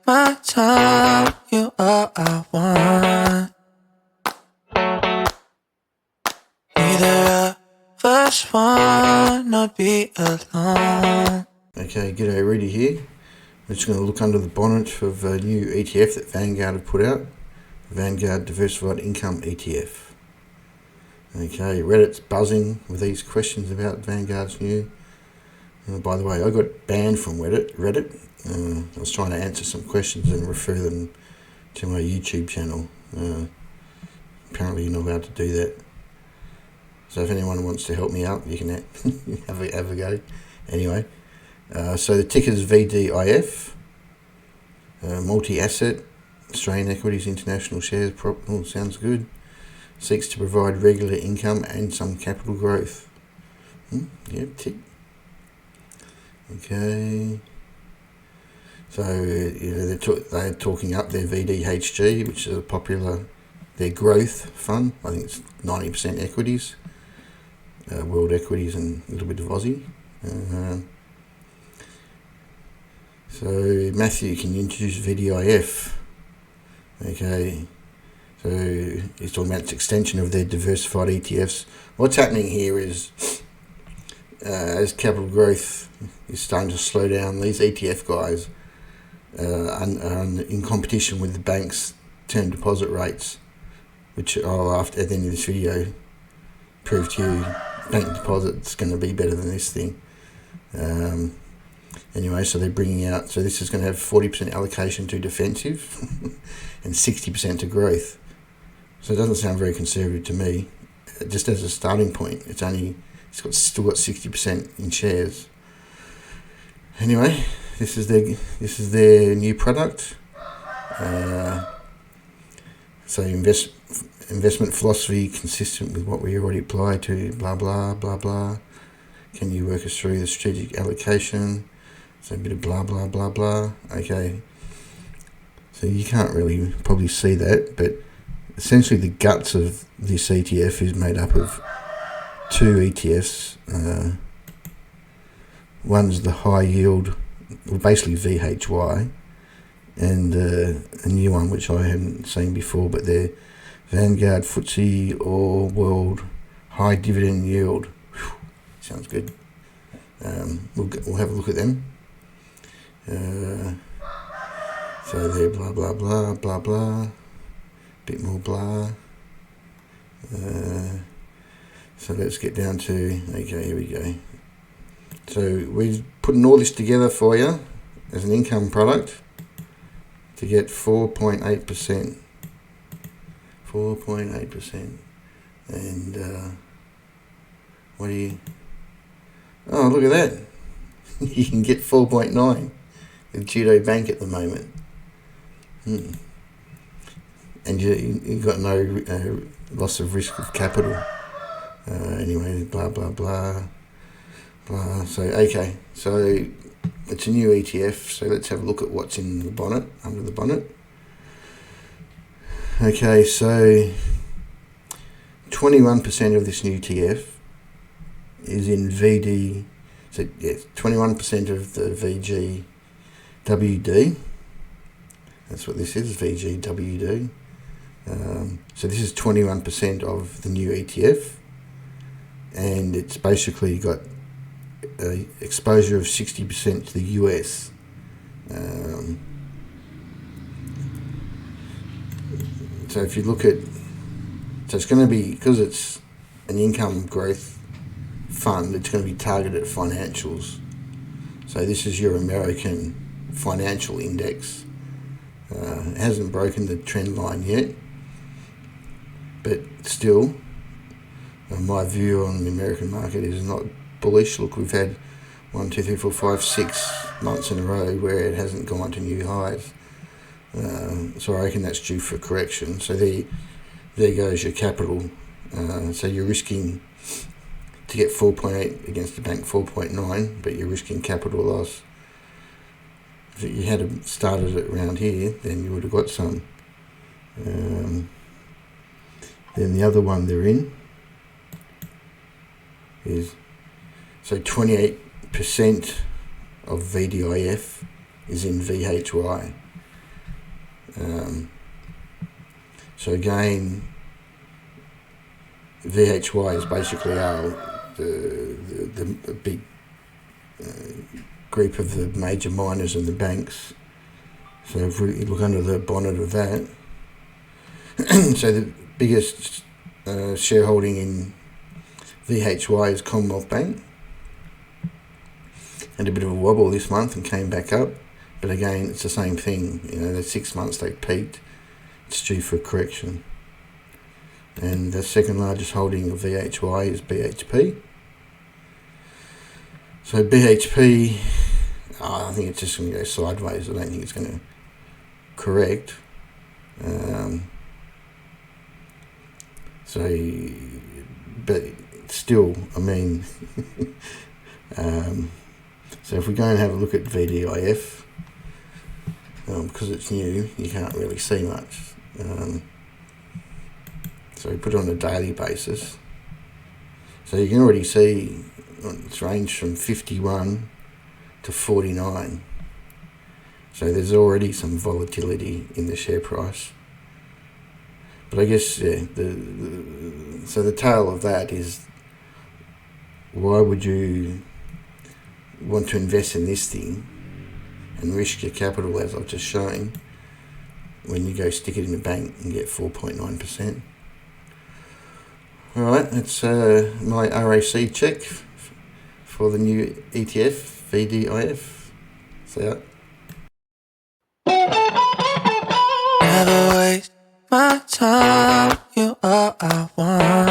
my time, you all I want. Neither of us wanna be alone. Okay, g'day, Rudy here. I'm just going to look under the bonnet of a new ETF that Vanguard have put out, Vanguard Diversified Income ETF. Okay, Reddit's buzzing with these questions about Vanguard's new. By the way, I got banned from Reddit. I was trying to answer some questions and refer them to my YouTube channel. Apparently you're not allowed to do that. So if anyone wants to help me out, you can have a go. Anyway, so the ticker is VDIF, multi-asset, Australian equities, international shares, sounds good. Seeks to provide regular income and some capital growth. Yeah, tick. Okay. So they're talking up their VDHG, which is their growth fund. I think it's 90% equities, world equities, and a little bit of Aussie. So Matthew, can you introduce VDIF? Okay. So he's talking about its extension of their diversified ETFs. What's happening here is, as capital growth is starting to slow down, these ETF guys are in competition with the banks' term deposit rates, which I'll, after at the end of this video, prove to you bank deposit's going to be better than this thing. Anyway, so they're bringing out, so this is going to have 40% allocation to defensive and 60% to growth. So it doesn't sound very conservative to me. Just as a starting point, still got 60% in shares. Anyway, this is their new product. So investment philosophy consistent with what we already apply to blah blah blah blah. Can you work us through the strategic allocation? So a bit of blah blah blah blah. Okay. So you can't really probably see that, but essentially the guts of this ETF is made up of two ETFs. One's the high yield, well, basically VHY, and a new one which I hadn't seen before, but they're Vanguard FTSE All World High Dividend Yield. Whew, sounds good. We'll have a look at them. So they're blah blah blah blah blah. Bit more blah. So let's get down to, okay, here we go. So we're putting all this together for you as an income product to get 4.8%. 4.8%. And what do you... Oh, look at that. You can get 4.9 with Judo Bank at the moment. And you've got no loss of risk of capital. Anyway, blah, blah, blah, blah. So, okay. So, it's a new ETF. So, let's have a look at what's in the bonnet, under the bonnet. Okay, so 21% of this new ETF is in VD. So, yes, 21% of the VGWD. That's what this is, VGWD. So this is 21% of the new ETF, and it's basically got an exposure of 60% to the US. So if you look at, so it's going to be, because it's an income growth fund, it's going to be targeted at financials. So this is your American financial index. It hasn't broken the trend line yet, but still, my view on the American market is not bullish. Look, we've had 1, 2, 3, 4, 5, 6 months in a row where it hasn't gone to new highs. So I reckon that's due for correction. So there goes your capital. So you're risking to get 4.8 against the bank 4.9, but you're risking capital loss. If you had started it around here, then you would have got some. Then the other one they're in is, so 28% of VDIF is in VHY. So again, VHY is basically the big group of the major miners and the banks. So if we look under the bonnet of that, so the biggest shareholding in VHY is Commonwealth Bank. Had a bit of a wobble this month and came back up, but again it's the same thing. The 6 months they peaked. It's due for a correction. And the second largest holding of VHY is BHP. So BHP, I think it's just going to go sideways. I don't think it's going to correct. But still, I mean, so if we go and have a look at VDIF, because it's new, you can't really see much. So we put it on a daily basis. So you can already see it's ranged from 51 to 49. So there's already some volatility in the share price. But I guess, so the tale of that is, why would you want to invest in this thing and risk your capital, as I've just shown, when you go stick it in the bank and get 4.9%? Alright, that's my RAC check for the new ETF, VDIF. See ya. Never waste my time. You are I want.